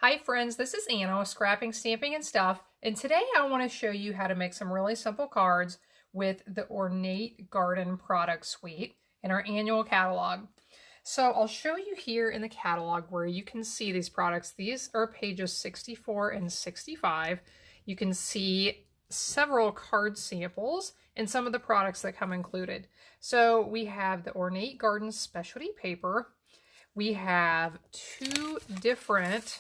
Hi friends, this is Anna with Scrapping, Stamping, and Stuff, and today I want to show you how to make some really simple cards with the Ornate Garden product suite in our annual catalog. So I'll show you here in the catalog where you can see these products. These are pages 64 and 65. You can see several card samples and some of the products that come included. So we have the Ornate Garden specialty paper. We have two different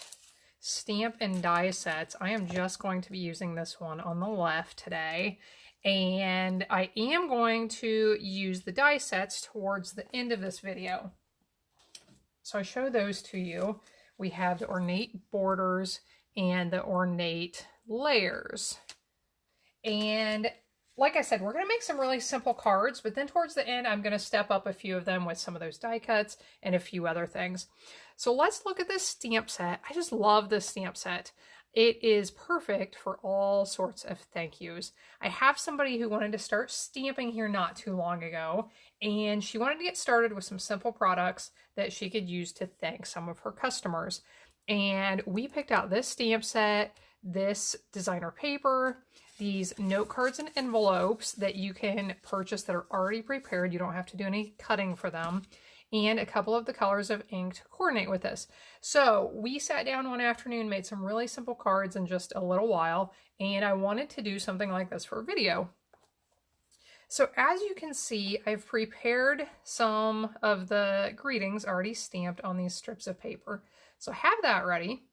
stamp and die sets. I am just going to be using this one on the left today, and I am going to use the die sets towards the end of this video. So I show those to you. We have the ornate borders and the ornate layers. And like I said, we're going to make some really simple cards, but then towards the end, I'm going to step up a few of them with some of those die cuts and a few other things. So let's look at this stamp set. I just love this stamp set. It is perfect for all sorts of thank yous. I have somebody who wanted to start stamping here not too long ago, and she wanted to get started with some simple products that she could use to thank some of her customers. And we picked out this stamp set, this designer paper, these note cards and envelopes that you can purchase that are already prepared. You don't have to do any cutting for them, and a couple of the colors of ink to coordinate with this. So we sat down one afternoon, made some really simple cards in just a little while, and I wanted to do something like this for a video. So as you can see, I've prepared some of the greetings already stamped on these strips of paper. So I have that ready.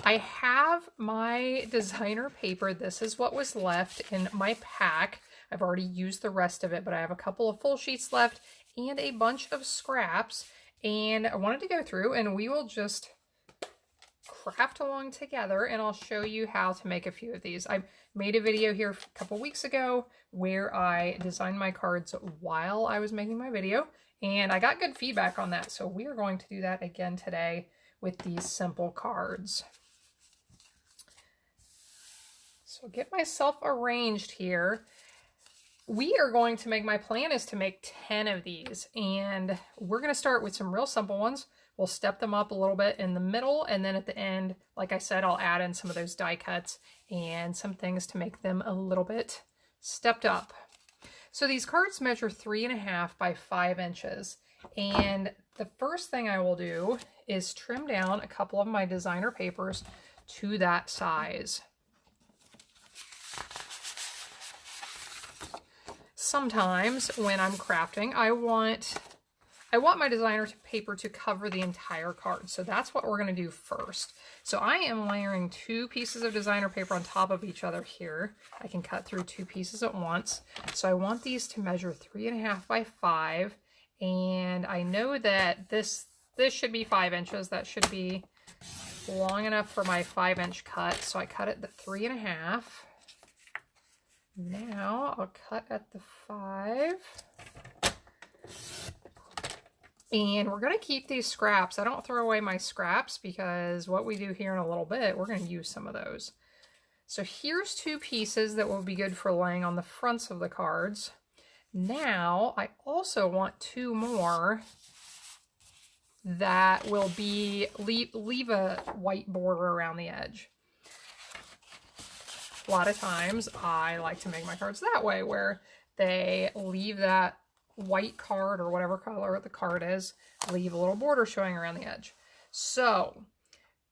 I have my designer paper. This is what was left in my pack. I've already used the rest of it, but I have a couple of full sheets left and a bunch of scraps. And I wanted to go through and we will just craft along together, and I'll show you how to make a few of these. I made a video here a couple weeks ago where I designed my cards while I was making my video, and I got good feedback on that. So we are going to do that again today with these simple cards. So get myself arranged here. We are going to make, my plan is to make 10 of these, and we're going to start with some real simple ones. We'll step them up a little bit in the middle, and then at the end, like I said, I'll add in some of those die cuts and some things to make them a little bit stepped up. So these cards measure 3.5 by 5 inches, and the first thing I will do is trim down a couple of my designer papers to that size. Sometimes when I'm crafting, I want my designer paper to cover the entire card. So that's what we're going to do first. So I am layering 2 pieces of designer paper on top of each other here. I can cut through 2 pieces at once. So I want these to measure 3.5 by 5. And I know that this should be 5 inches. That should be long enough for my 5-inch cut. So I cut it at 3.5. Now I'll cut at the 5. And we're going to keep these scraps. I don't throw away my scraps because what we do here in a little bit, we're going to use some of those. So here's 2 pieces that will be good for laying on the fronts of the cards. Now I also want 2 more that will be leave a white border around the edge. A lot of times I like to make my cards that way, where they leave that white card or whatever color the card is, leave a little border showing around the edge. So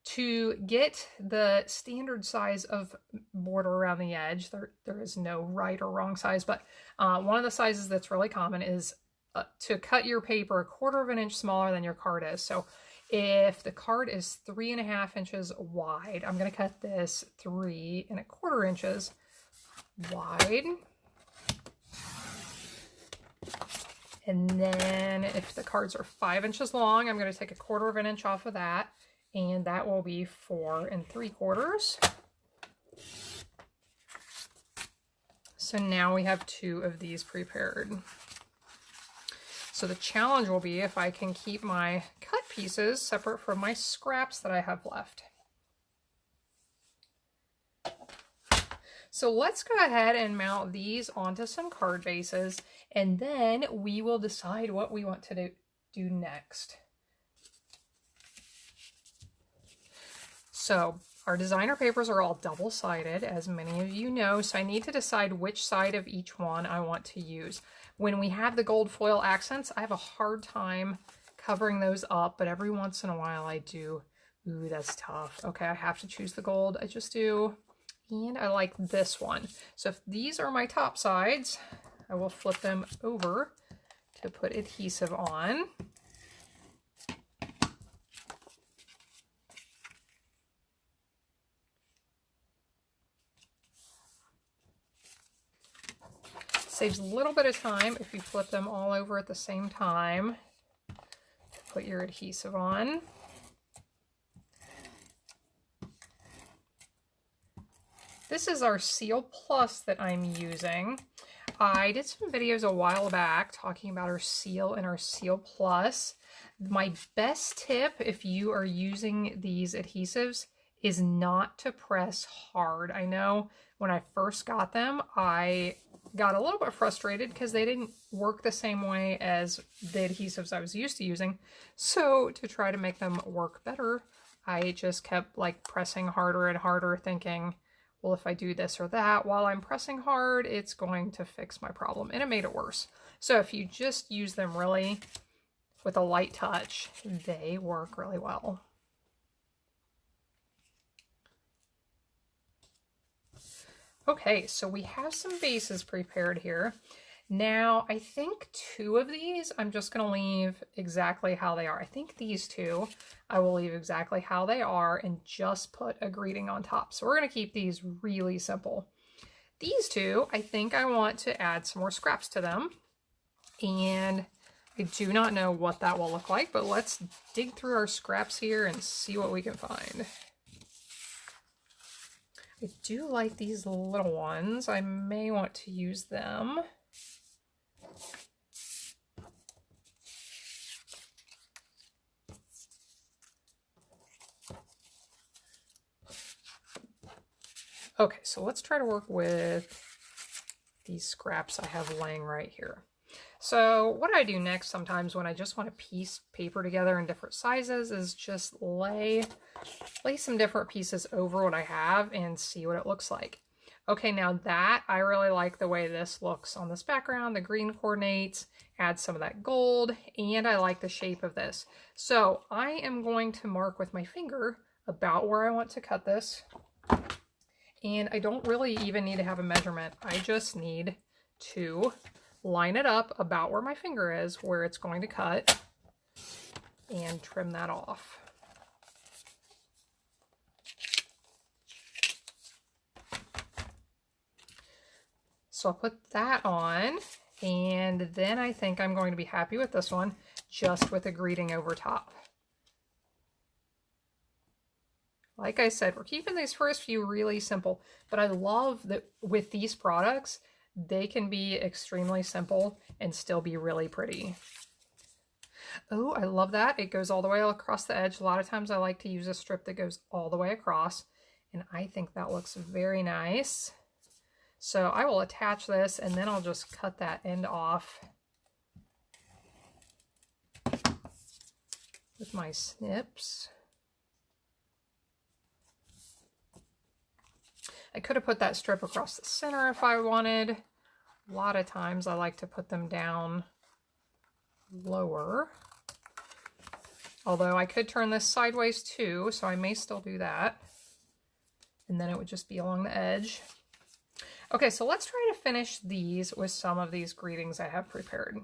to get the standard size of border around the edge, there is no right or wrong size, but one of the sizes that's really common is to cut your paper 1/4 of an inch smaller than your card is. So if the card is 3.5 inches wide, I'm going to cut this 3.25 inches wide. And then if the cards are 5 inches long, I'm going to take 1/4 of an inch off of that, and that will be 4.75. So now we have 2 of these prepared. So the challenge will be if I can keep my cut pieces separate from my scraps that I have left. So let's go ahead and mount these onto some card bases, and then we will decide what we want to do next. So our designer papers are all double-sided, as many of you know, so I need to decide which side of each one I want to use. When we have the gold foil accents, I have a hard time covering those up, but every once in a while I do. Ooh, that's tough. Okay, I have to choose the gold. I just do. And I like this one. So if these are my top sides, I will flip them over to put adhesive on. Saves a little bit of time if you flip them all over at the same time to put your adhesive on. This is our Seal Plus that I'm using. I did some videos a while back talking about our Seal and our Seal Plus. My best tip if you are using these adhesives is not to press hard. I know when I first got them, I got a little bit frustrated because they didn't work the same way as the adhesives I was used to using. So to try to make them work better, I just kept like pressing harder and harder, thinking, well, if I do this or that while I'm pressing hard, it's going to fix my problem. And it made it worse. So if you just use them really with a light touch, they work really well. Okay, so we have some bases prepared here. Now, I think 2 of these I'm just going to leave exactly how they are. I think these 2 I will leave exactly how they are and just put a greeting on top. So we're going to keep these really simple. These 2, I think I want to add some more scraps to them. And I do not know what that will look like, but let's dig through our scraps here and see what we can find. I do like these little ones. I may want to use them. Okay, so let's try to work with these scraps I have laying right here. So what I do next sometimes when I just want to piece paper together in different sizes is just lay some different pieces over what I have and see what it looks like. Okay, now that I really like the way this looks on this background. The green coordinates, add some of that gold, and I like the shape of this. So I am going to mark with my finger about where I want to cut this. And I don't really even need to have a measurement. I just need to line it up about where my finger is, where it's going to cut, and trim that off. So I'll put that on, and then I think I'm going to be happy with this one, just with a greeting over top. Like I said, we're keeping these first few really simple, but I love that with these products, they can be extremely simple and still be really pretty. Oh, I love that. It goes all the way across the edge. A lot of times I like to use a strip that goes all the way across, and I think that looks very nice. So I will attach this, and then I'll just cut that end off with my snips. I could have put that strip across the center if I wanted. A lot of times I like to put them down lower. Although I could turn this sideways too, so I may still do that. And then it would just be along the edge. Okay, so let's try to finish these with some of these greetings I have prepared.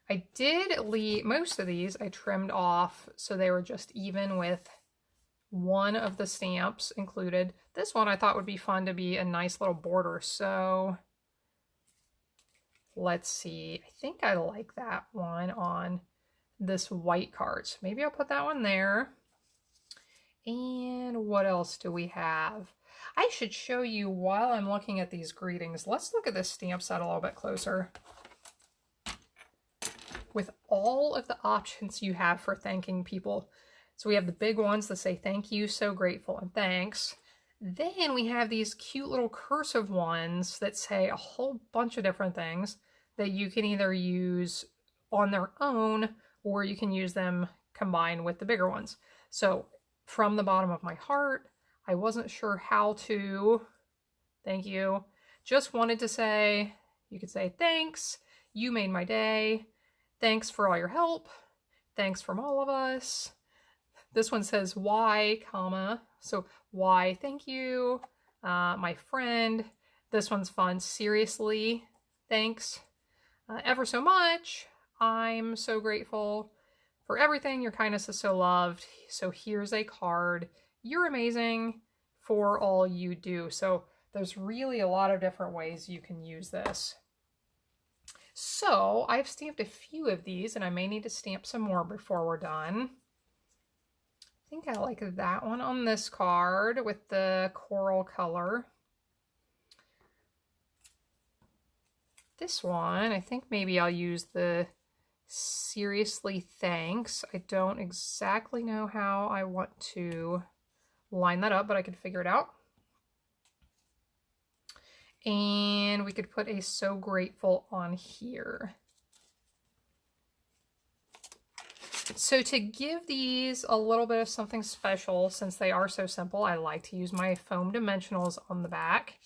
I did leave most of these, I trimmed off so they were just even with one of the stamps included. This one I thought would be fun to be a nice little border, so let's see. I think I like that one on this white card. So maybe I'll put that one there. And what else do we have? I should show you while I'm looking at these greetings. Let's look at this stamp set a little bit closer. With all of the options you have for thanking people. So we have the big ones that say thank you, so grateful, and thanks. Then we have these cute little cursive ones that say a whole bunch of different things that you can either use on their own or you can use them combined with the bigger ones. So from the bottom of my heart, I wasn't sure how to, thank you. Just wanted to say, you could say, thanks, you made my day. Thanks for all your help. Thanks from all of us. This one says why, comma. So why, thank you, my friend. This one's fun. Seriously, thanks ever so much. I'm so grateful for everything. Your kindness is so loved. So here's a card. You're amazing for all you do. So there's really a lot of different ways you can use this. So I've stamped a few of these, and I may need to stamp some more before we're done. I think I like that one on this card with the coral color. This one, I think maybe I'll use the seriously thanks. I don't exactly know how I want to line that up, but I can figure it out. And we could put a so grateful on here. So to give these a little bit of something special, since they are so simple, I like to use my foam dimensionals on the back.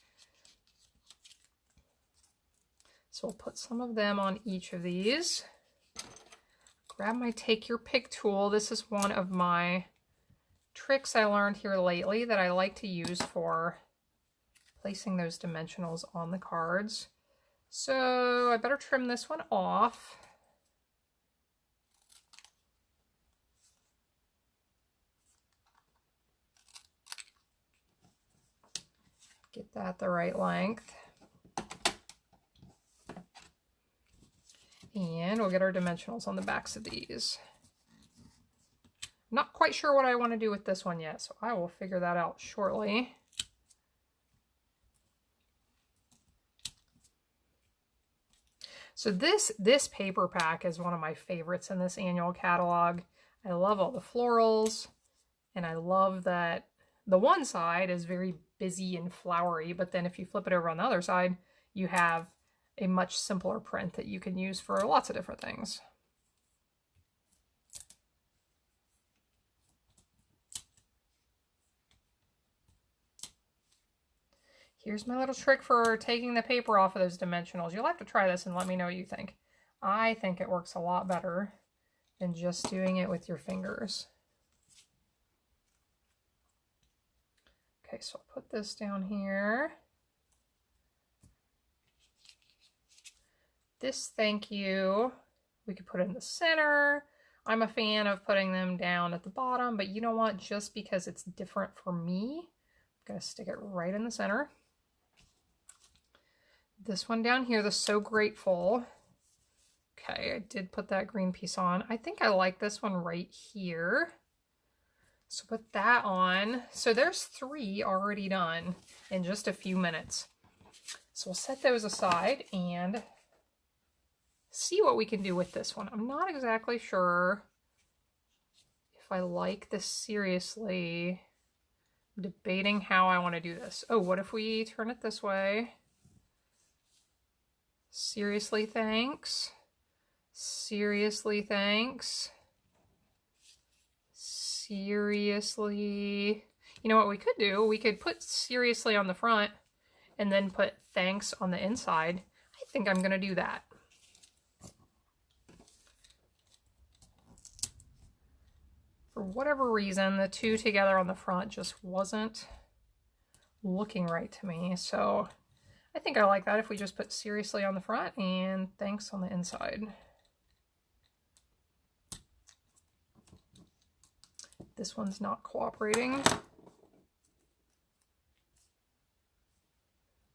So we'll put some of them on each of these. Grab my Take Your Pick tool. This is one of my tricks I learned here lately that I like to use for placing those dimensionals on the cards. So I better trim this one off. Get that the right length. And we'll get our dimensionals on the backs of these. I'm not quite sure what I want to do with this one yet, so I will figure that out shortly. So this paper pack is one of my favorites in this annual catalog. I love all the florals, and I love that the one side is very busy and flowery, but then if you flip it over on the other side, you have a much simpler print that you can use for lots of different things. Here's my little trick for taking the paper off of those dimensionals. You'll have to try this and let me know what you think. I think it works a lot better than just doing it with your fingers. Okay, so I'll put this down here. This thank you, we could put it in the center. I'm a fan of putting them down at the bottom, but you know what? Just because it's different for me, I'm gonna stick it right in the center. This one down here, the So Grateful. Okay, I did put that green piece on. I think I like this one right here. So put that on. So there's 3 already done in just a few minutes. So we'll set those aside and see what we can do with this one. I'm not exactly sure if I like this seriously. I'm debating how I want to do this. Oh, what if we turn it this way? Seriously, thanks. Seriously, thanks. Seriously. You know what we could do? We could put seriously on the front and then put thanks on the inside. I think I'm going to do that. For whatever reason, the 2 together on the front just wasn't looking right to me. So I think I like that if we just put seriously on the front and thanks on the inside. This one's not cooperating.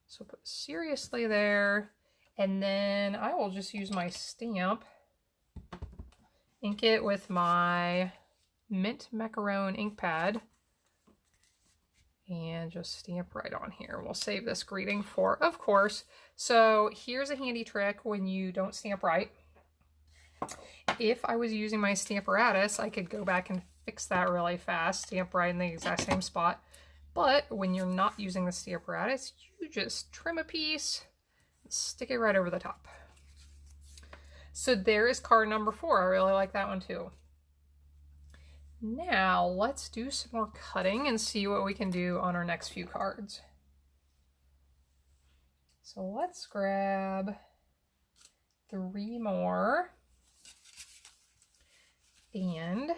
So put seriously there, and then I will just use my stamp, ink it with my mint macaron ink pad, and just stamp right on here. We'll save this greeting for, of course. So here's a handy trick when you don't stamp right. If I was using my Stamparatus, I could go back and fix that really fast, stamp right in the exact same spot. But when you're not using the Stamparatus, you just trim a piece, and stick it right over the top. So there is card number 4. I really like that one too. Now let's do some more cutting and see what we can do on our next few cards. So let's grab 3 more. And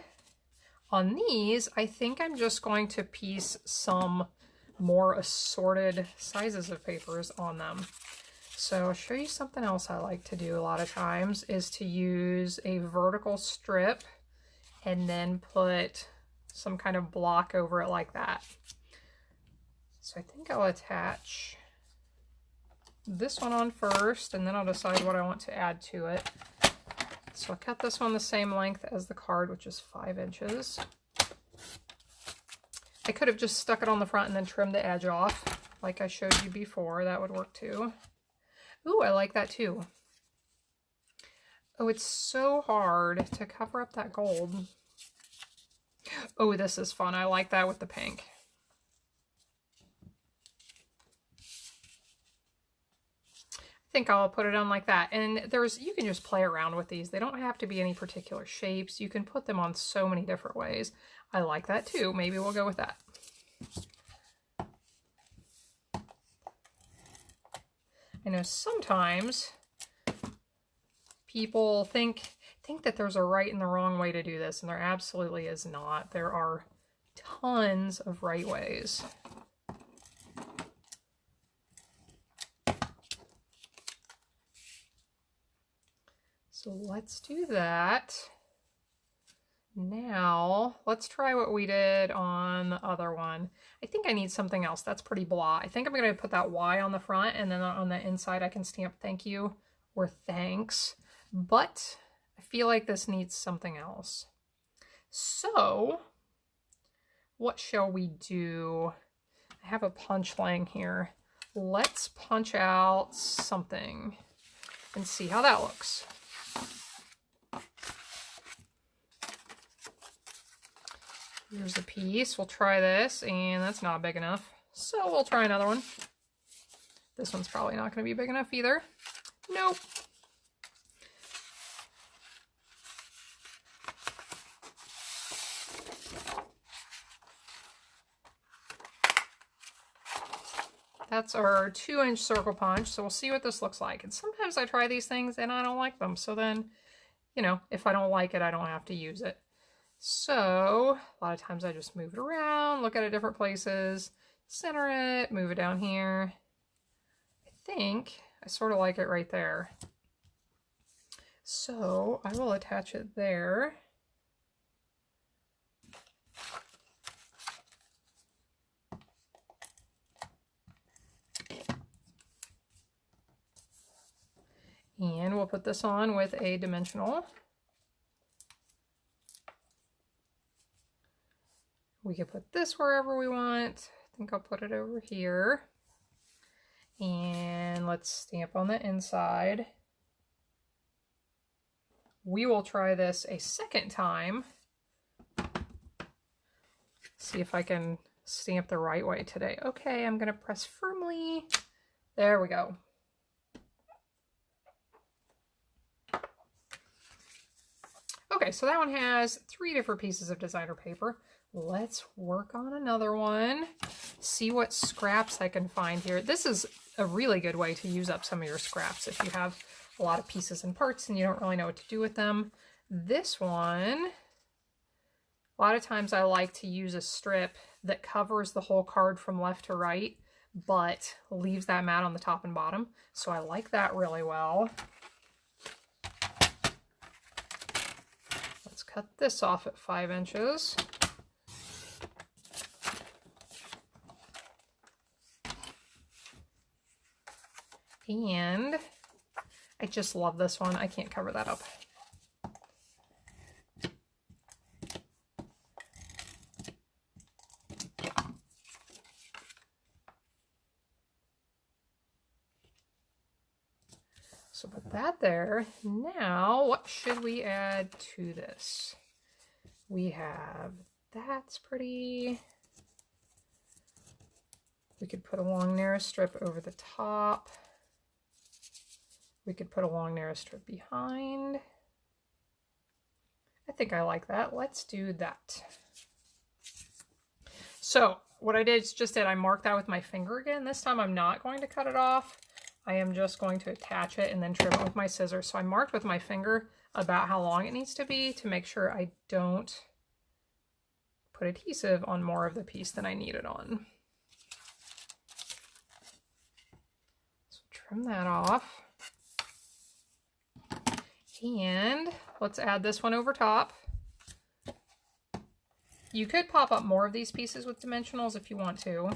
on these, I think I'm just going to piece some more assorted sizes of papers on them. So I'll show you something else I like to do a lot of times is to use a vertical strip and then put some kind of block over it like that. So I think I'll attach this one on first, and then I'll decide what I want to add to it. So I'll cut this one the same length as the card, which is 5 inches. I could have just stuck it on the front and then trimmed the edge off, like I showed you before. That would work too. Ooh, I like that too. Oh, it's so hard to cover up that gold. Oh, this is fun. I like that with the pink. I think I'll put it on like that. And you can just play around with these. They don't have to be any particular shapes. You can put them on so many different ways. I like that too. Maybe we'll go with that. I know sometimes people think that there's a right and the wrong way to do this, and there absolutely is not. There are tons of right ways. So let's do that. Now, let's try what we did on the other one. I think I need something else. That's pretty blah. I think I'm going to put that Y on the front, and then on the inside I can stamp thank you or thanks. But I feel like this needs something else. So, what shall we do? I have a punch laying here. Let's punch out something and see how that looks. Here's a piece. We'll try this, and that's not big enough. So we'll try another one. This one's probably not going to be big enough either. Nope. That's our 2-inch circle punch, so we'll see what this looks like. And sometimes I try these things and I don't like them, so then, you know, if I don't like it, I don't have to use it. So a lot of times I just move it around, look at it different places, center it, move it down here. I think I sort of like it right there. So I will attach it there. And we'll put this on with a dimensional. We could put this wherever we want. I think I'll put it over here. And let's stamp on the inside. We will try this a second time. See if I can stamp the right way today. Okay, I'm gonna press firmly. There we go. Okay, so that one has 3 different pieces of designer paper. Let's work on another one. See what scraps I can find here. This is a really good way to use up some of your scraps if you have a lot of pieces and parts and you don't really know what to do with them. This one, a lot of times I like to use a strip that covers the whole card from left to right, but leaves that mat on the top and bottom. So I like that really well. Let's cut this off at 5 inches. And I just love this one. I can't cover that up. So put that there. Now, what should we add to this? We have, that's pretty. We could put a long narrow strip over the top. We could put a long narrow strip behind. I think I like that. Let's do that. So what I did is I marked that with my finger again. This time I'm not going to cut it off. I am just going to attach it and then trim it with my scissors. So I marked with my finger about how long it needs to be to make sure I don't put adhesive on more of the piece than I need it on. So trim that off. And let's add this one over top. You could pop up more of these pieces with dimensionals if you want to.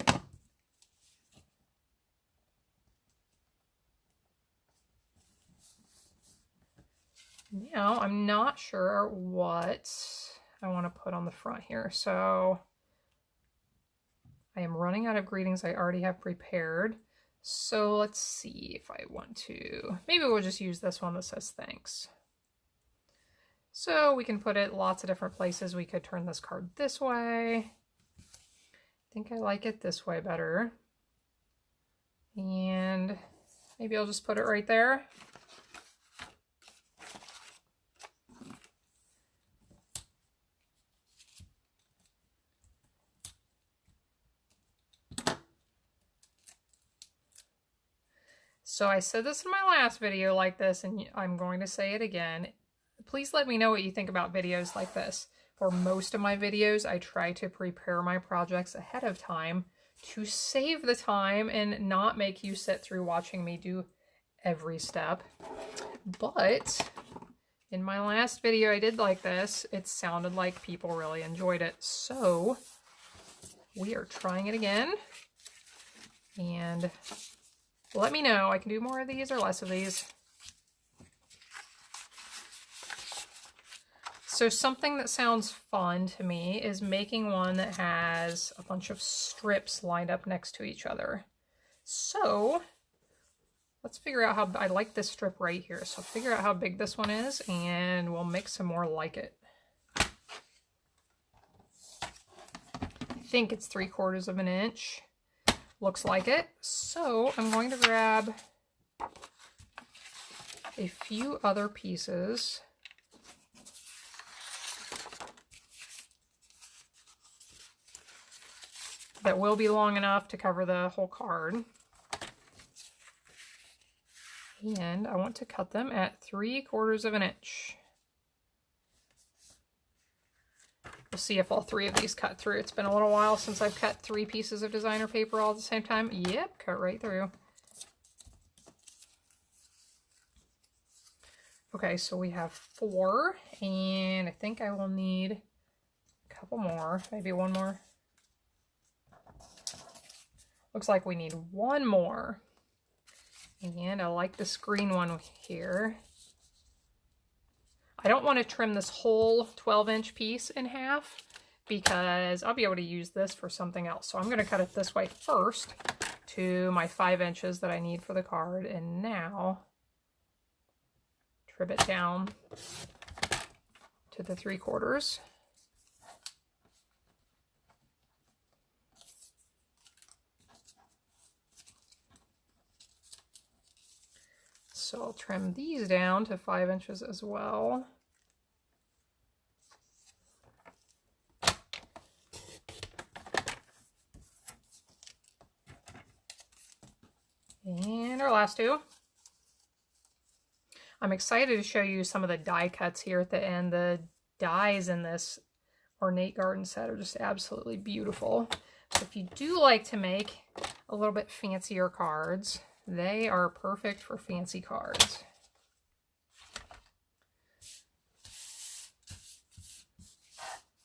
Now, I'm not sure what I want to put on the front here. So I am running out of greetings I already have prepared. So let's see if I want to. Maybe we'll just use this one that says thanks. So we can put it lots of different places. We could turn this card this way. I think I like it this way better. And maybe I'll just put it right there. So I said this in my last video like this, and I'm going to say it again. Please let me know what you think about videos like this. For most of my videos, I try to prepare my projects ahead of time to save the time and not make you sit through watching me do every step. But in my last video I did like this, it sounded like people really enjoyed it. So we are trying it again. And let me know, I can do more of these or less of these. So something that sounds fun to me is making one that has a bunch of strips lined up next to each other. So let's figure out how, I like this strip right here. So figure out how big this one is and we'll make some more like it. I think it's 3/4 of an inch. Looks like it. So I'm going to grab a few other pieces. That will be long enough to cover the whole card. And I want to cut them at 3/4 of an inch. We'll see if all three of these cut through. It's been a little while since I've cut 3 pieces of designer paper all at the same time. Yep, cut right through. Okay, so we have 4, and I think I will need a couple more, maybe one more. Looks like we need one more. And I like this green one here. I don't want to trim this whole 12-inch piece in half because I'll be able to use this for something else. So I'm going to cut it this way first to my 5 inches that I need for the card. And now trim it down to the 3/4. So I'll trim these down to 5 inches as well. And our last 2. I'm excited to show you some of the die cuts here at the end. The dies in this Ornate Garden set are just absolutely beautiful. So if you do like to make a little bit fancier cards, they are perfect for fancy cards.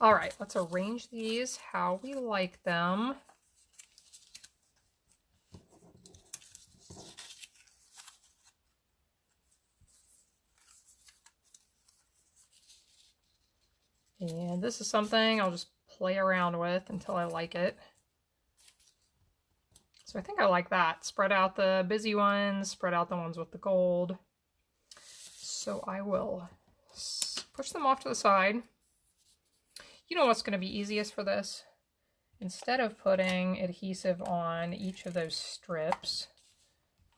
All right, let's arrange these how we like them. And this is something I'll just play around with until I like it. So I think I like that. Spread out the busy ones, spread out the ones with the gold. So I will push them off to the side. You know what's going to be easiest for this? Instead of putting adhesive on each of those strips,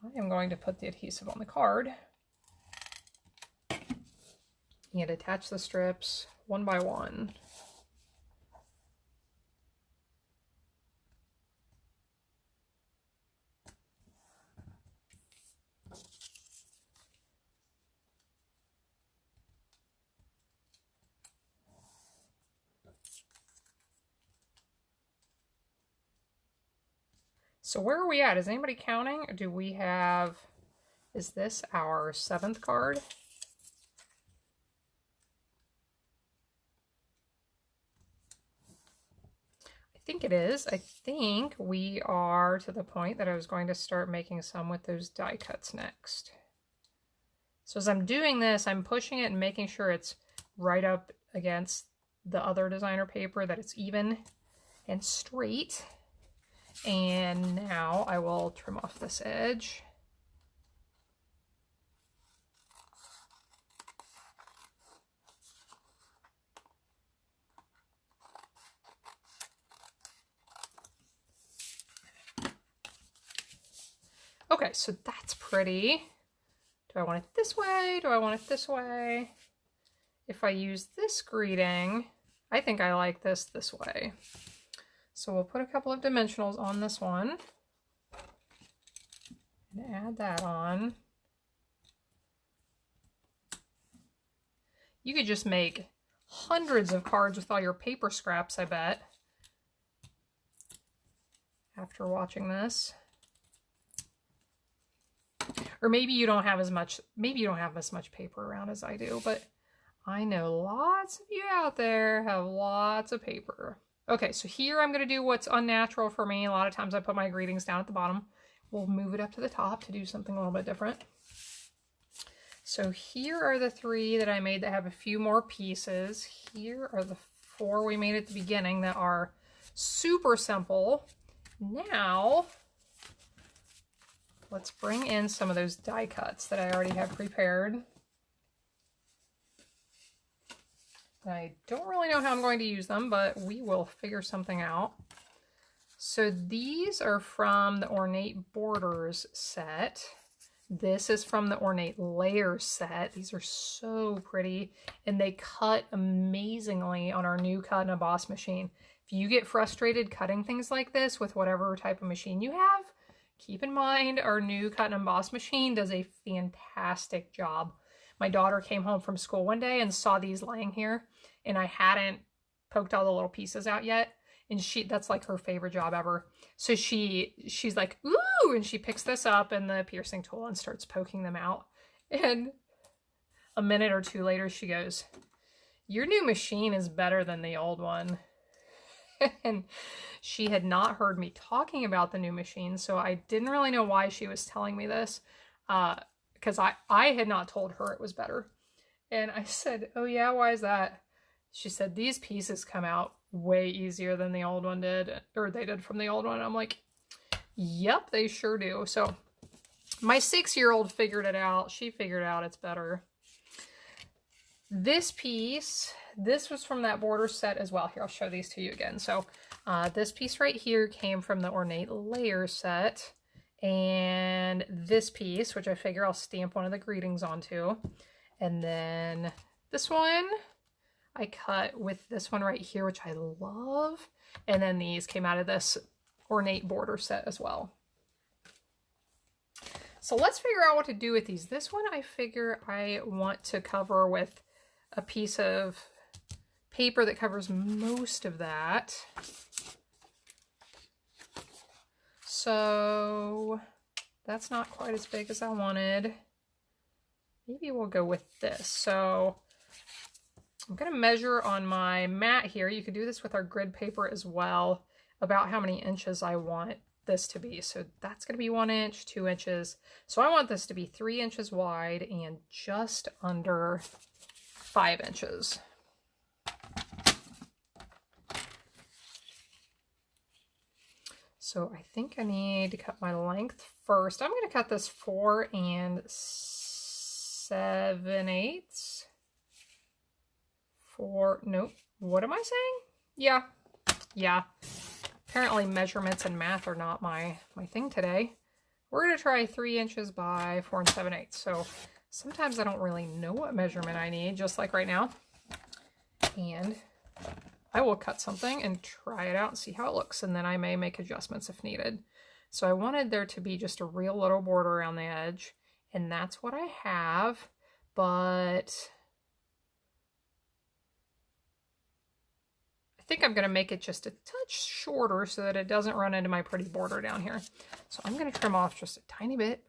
I am going to put the adhesive on the card and attach the strips one by one. So where are we at? Is anybody counting? Or do we have, is this our 7th card? I think it is. I think we are to the point that I was going to start making some with those die cuts next. So as I'm doing this, I'm pushing it and making sure it's right up against the other designer paper, that it's even and straight. And now I will trim off this edge. Okay, so that's pretty. Do I want it this way? Do I want it this way? If I use this greeting, I think I like this way. So we'll put a couple of dimensionals on this one and add that on. You could just make hundreds of cards with all your paper scraps, I bet, after watching this. Or maybe you don't have as much, paper around as I do, but I know lots of you out there have lots of paper. Okay, so here I'm going to do what's unnatural for me. A lot of times I put my greetings down at the bottom. We'll move it up to the top to do something a little bit different. So here are the 3 that I made that have a few more pieces. Here are the 4 we made at the beginning that are super simple. Now, let's bring in some of those die cuts that I already have prepared. I don't really know how I'm going to use them, but we will figure something out. So these are from the Ornate Borders set. This is from the Ornate Layers set. These are so pretty, and they cut amazingly on our new Cut and Emboss machine. If you get frustrated cutting things like this with whatever type of machine you have, keep in mind our new Cut and Emboss machine does a fantastic job. My daughter came home from school one day and saw these laying here, and I hadn't poked all the little pieces out yet, and that's like her favorite job ever. So she's like, ooh, and she picks this up and the piercing tool and starts poking them out. And a minute or 2 later, she goes, your new machine is better than the old one. And she had not heard me talking about the new machine, so I didn't really know why she was telling me this, because I had not told her it was better. And I said, oh yeah, why is that? She said, these pieces come out way easier than the old one did, or they did from the old one. I'm like, yep, they sure do. So my 6-year-old figured it out. She figured out it's better. This piece, this was from that border set as well. Here, I'll show these to you again. So this piece right here came from the Ornate Layers set. And this piece, which I figure I'll stamp one of the greetings onto. And then this one I cut with this one right here, which I love. And then these came out of this Ornate Border set as well. So let's figure out what to do with these. This one I figure I want to cover with a piece of paper that covers most of that. So that's not quite as big as I wanted. Maybe we'll go with this. So I'm going to measure on my mat here. You could do this with our grid paper as well, about how many inches I want this to be. So that's going to be 1 inch, 2 inches. So I want this to be 3 inches wide and just under 5 inches. So I think I need to cut my length first. I'm going to cut this 4 7/8. Nope. What am I saying? Yeah. Apparently measurements and math are not my thing today. We're going to try 3 inches by 4 7/8. So sometimes I don't really know what measurement I need, just like right now. And I will cut something and try it out and see how it looks, and then I may make adjustments if needed. So I wanted there to be just a real little border around the edge, and that's what I have, but I think I'm going to make it just a touch shorter so that it doesn't run into my pretty border down here. So I'm going to trim off just a tiny bit.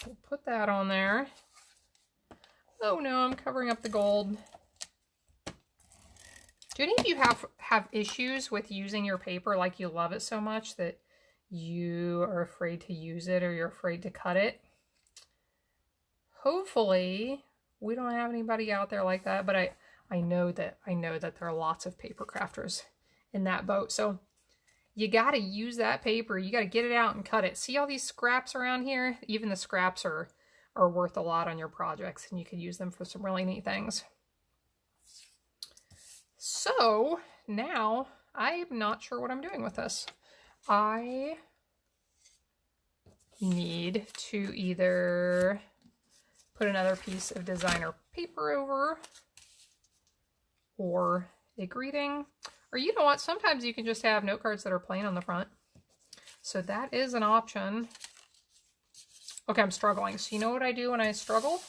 We'll put that on there. Oh no, I'm covering up the gold. Do any of you have issues with using your paper, like you love it so much that you are afraid to use it or you're afraid to cut it? Hopefully we don't have anybody out there like that, but I know that there are lots of paper crafters in that boat. So you got to use that paper. You got to get it out and cut it. See all these scraps around here? Even the scraps are worth a lot on your projects, and you could use them for some really neat things. So now I'm not sure what I'm doing with this. I need to either put another piece of designer paper over, or a greeting, or you know what, sometimes you can just have note cards that are plain on the front. So that is an option. Okay, I'm struggling. So you know what I do when I struggle?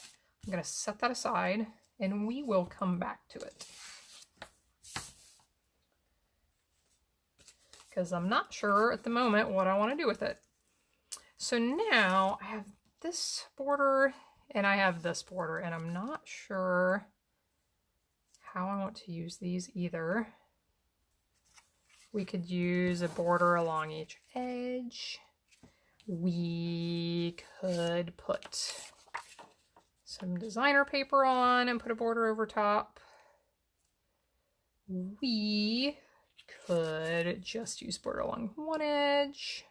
I'm going to set that aside and we will come back to it, because I'm not sure at the moment what I want to do with it. So now I have this border and I have this border, and I'm not sure how I want to use these either. We could use a border along each edge. We could put some designer paper on and put a border over top. We could just use border along one edge.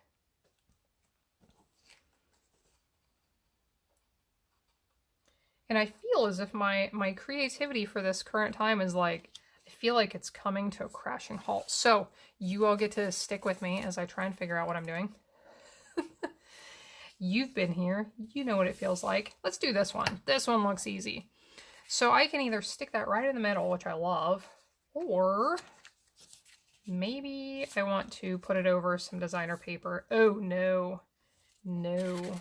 And I feel as if my creativity for this current time is like, I feel like it's coming to a crashing halt. So you all get to stick with me as I try and figure out what I'm doing. You've been here. You know what it feels like. Let's do this one. This one looks easy. So I can either stick that right in the middle, which I love, or maybe I want to put it over some designer paper. Oh, no. No.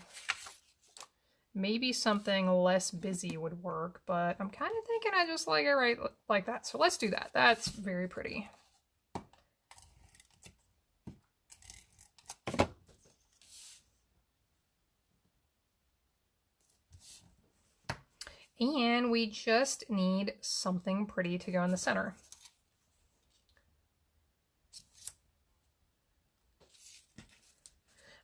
Maybe something less busy would work, but I'm kind of thinking I just like it right like that. So let's do that. That's very pretty. And we just need something pretty to go in the center.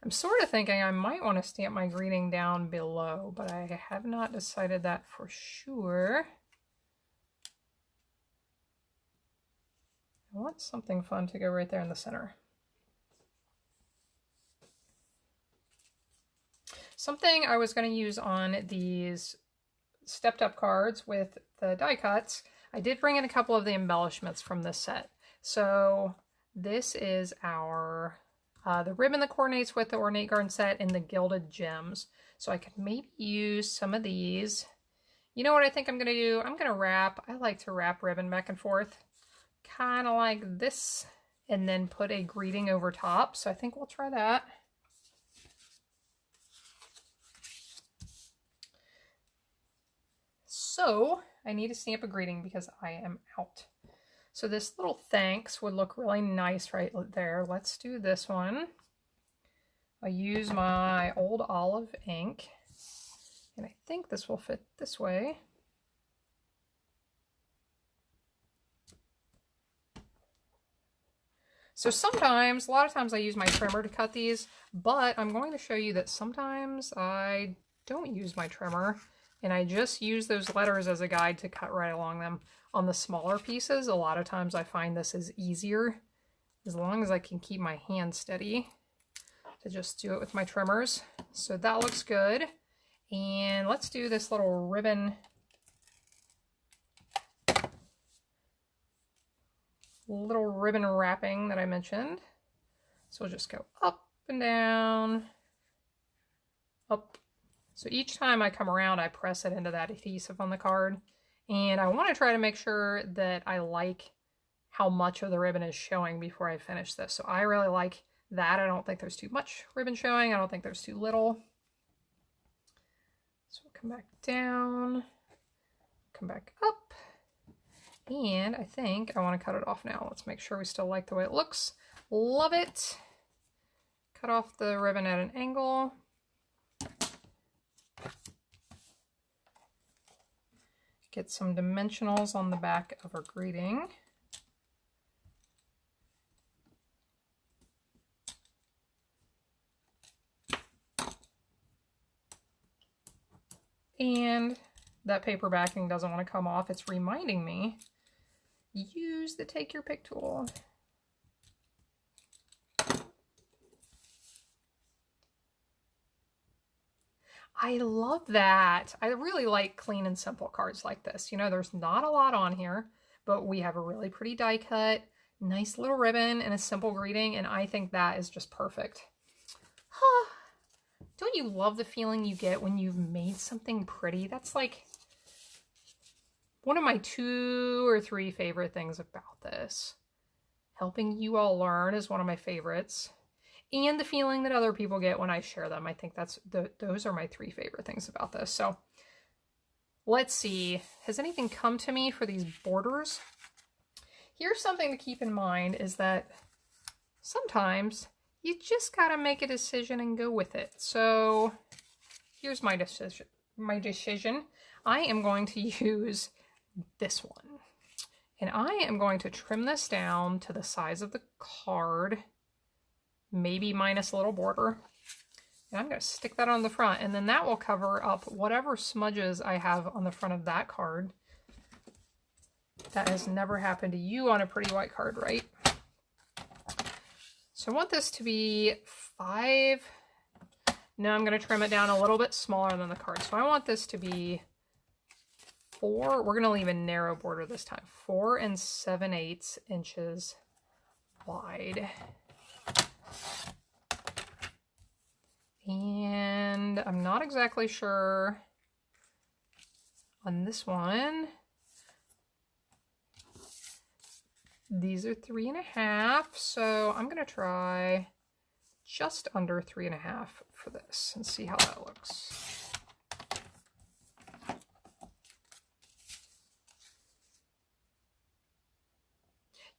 I'm sort of thinking I might want to stamp my greeting down below, but I have not decided that for sure. I want something fun to go right there in the center. Something I was going to use on these stepped up cards with the die cuts, I did bring in a couple of the embellishments from this set. So this is our the ribbon that coordinates with the Ornate Garden set and the gilded gems. So I could maybe use some of these. You know what I think I'm going to do? I'm going to wrap. I like to wrap ribbon back and forth, kind of like this, and then put a greeting over top. So I think we'll try that. So I need to stamp a greeting because I am out. So this little thanks would look really nice right there. Let's do this one. I use my old olive ink, and I think this will fit this way. So sometimes, a lot of times I use my trimmer to cut these, but I'm going to show you that sometimes I don't use my trimmer, and I just use those letters as a guide to cut right along them. On the smaller pieces, a lot of times I find this is easier, as long as I can keep my hand steady, to just do it with my trimmers. So that looks good. And let's do this little ribbon. Little ribbon wrapping that I mentioned. So we'll just go up and down, up. So each time I come around, I press it into that adhesive on the card. And I want to try to make sure that I like how much of the ribbon is showing before I finish this. So I really like that. I don't think there's too much ribbon showing. I don't think there's too little. So we'll come back down, come back up, and I think I want to cut it off now. Let's make sure we still like the way it looks. Love it. Cut off the ribbon at an angle. Get some dimensionals on the back of our greeting. And that paper backing doesn't want to come off. It's reminding me, use the take your pick tool. I love that. I really like clean and simple cards like this. You know, there's not a lot on here, but we have a really pretty die cut, nice little ribbon, and a simple greeting, and I think that is just perfect. Don't you love the feeling you get when you've made something pretty? That's like one of my 2 or 3 favorite things about this. Helping you all learn is one of my favorites. And the feeling that other people get when I share them. I think those are my 3 favorite things about this. So let's see. Has anything come to me for these borders? Here's something to keep in mind is that sometimes you just gotta make a decision and go with it. So here's my decision. I am going to use this one. And I am going to trim this down to the size of the card, maybe minus a little border. And I'm going to stick that on the front, and then that will cover up whatever smudges I have on the front of that card. That has never happened to you on a pretty white card, right? So I want this to be 5. No, I'm going to trim it down a little bit smaller than the card. So I want this to be 4. We're going to leave a narrow border this time. 4 7/8 inches wide. And I'm not exactly sure on this one. These are 3.5, so I'm going to try just under 3.5 for this and see how that looks.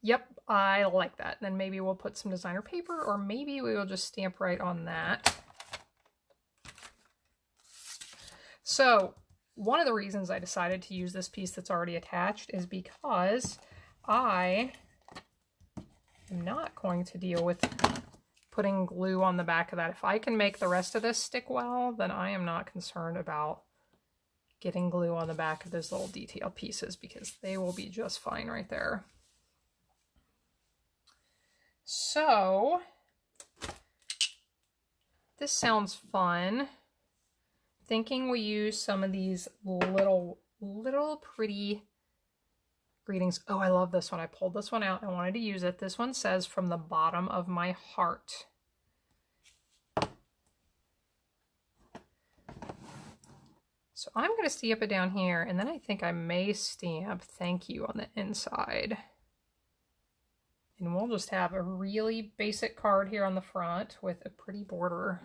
Yep, I like that. Then maybe we'll put some designer paper, or maybe we will just stamp right on that. So one of the reasons I decided to use this piece that's already attached is because I am not going to deal with putting glue on the back of that. If I can make the rest of this stick well, then I am not concerned about getting glue on the back of those little detail pieces, because they will be just fine right there. So this sounds fun. Thinking we use some of these little pretty greetings. Oh, I love this one. I pulled this one out. I wanted to use it. This one says, "From the bottom of my heart." So I'm going to stamp it down here, and then I think I may stamp "Thank you" on the inside. And we'll just have a really basic card here on the front with a pretty border.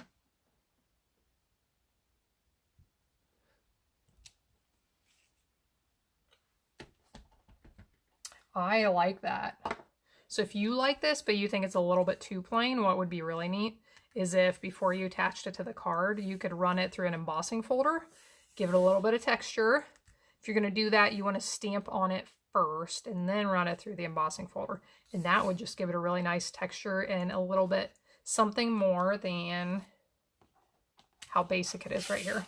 I like that. So if you like this, but you think it's a little bit too plain, what would be really neat is if before you attached it to the card, you could run it through an embossing folder, give it a little bit of texture. If you're going to do that, you want to stamp on it first and then run it through the embossing folder. And that would just give it a really nice texture and a little bit something more than how basic it is right here.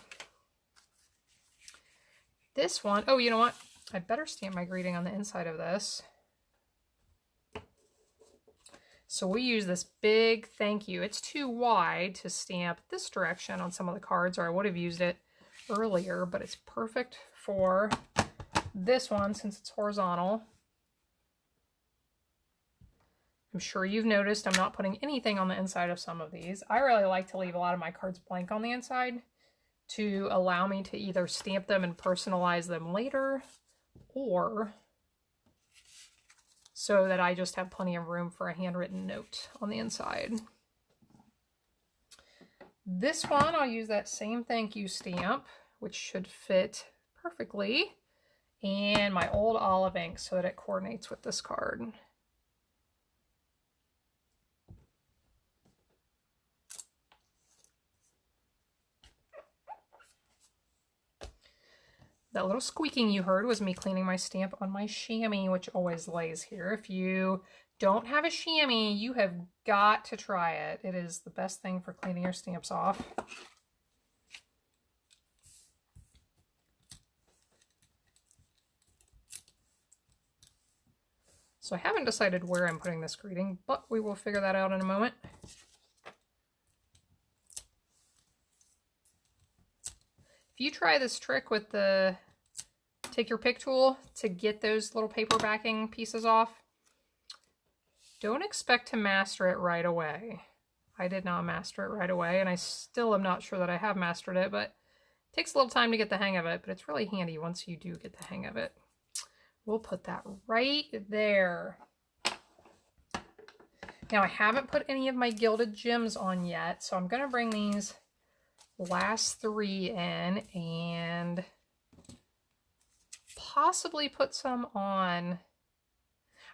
This one, oh, you know what? I better stamp my greeting on the inside of this. So we use this big "Thank you." It's too wide to stamp this direction on some of the cards, or I would have used it earlier, but it's perfect for this one since it's horizontal. I'm sure you've noticed I'm not putting anything on the inside of some of these. I really like to leave a lot of my cards blank on the inside to allow me to either stamp them and personalize them later, or so that I just have plenty of room for a handwritten note on the inside. This one, I'll use that same thank you stamp, which should fit perfectly, and my old olive ink so that it coordinates with this card. That little squeaking you heard was me cleaning my stamp on my chamois, which always lays here. If you don't have a chamois, you have got to try it. It is the best thing for cleaning your stamps off. So I haven't decided where I'm putting this greeting, but we will figure that out in a moment. If you try this trick with the take your pick tool to get those little paper backing pieces off, don't expect to master it right away. I did not master it right away, and I still am not sure that I have mastered it, but it takes a little time to get the hang of it, but it's really handy once you do get the hang of it. We'll put that right there. Now I haven't put any of my gilded gems on yet, so I'm going to bring these last three in and possibly put some on.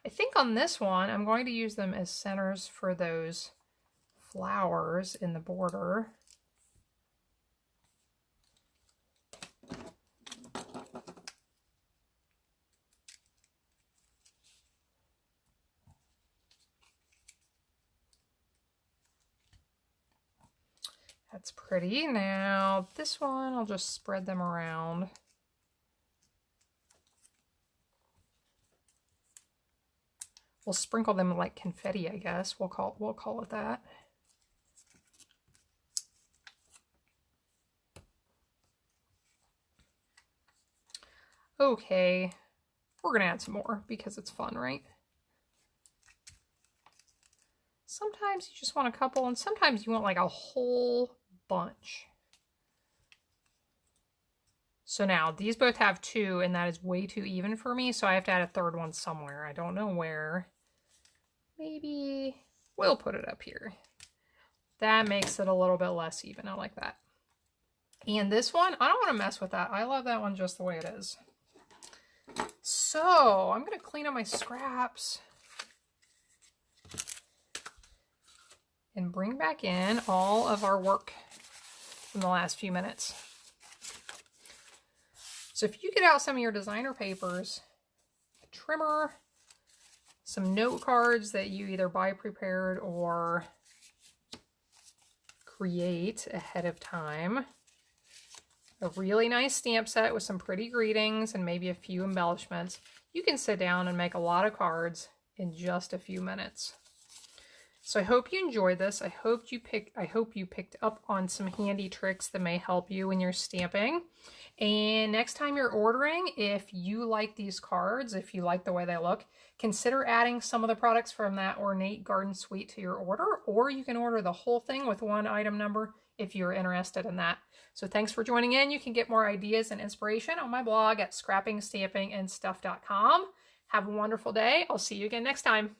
I think on this one I'm going to use them as centers for those flowers in the border. That's pretty. Now this one, I'll just spread them around. We'll sprinkle them like confetti, I guess. We'll call it that. Okay, we're gonna add some more because it's fun, right? Sometimes you just want a couple, and sometimes you want like a whole bunch. So now these both have two, and that is way too even for me, so I have to add a third one somewhere. I don't know where. Maybe we'll put it up here. That makes it a little bit less even. I like that. And this one, I don't want to mess with that. I love that one just the way it is. So I'm going to clean up my scraps and bring back in all of our work from the last few minutes. So if you get out some of your designer papers, a trimmer, some note cards that you either buy prepared or create ahead of time, a really nice stamp set with some pretty greetings and maybe a few embellishments, you can sit down and make a lot of cards in just a few minutes. So I hope you enjoyed this. I hope you picked up on some handy tricks that may help you when you're stamping. And next time you're ordering, if you like these cards, if you like the way they look, consider adding some of the products from that Ornate Garden suite to your order, or you can order the whole thing with one item number if you're interested in that. So thanks for joining in. You can get more ideas and inspiration on my blog at scrappingstampingandstuff.com. Have a wonderful day. I'll see you again next time.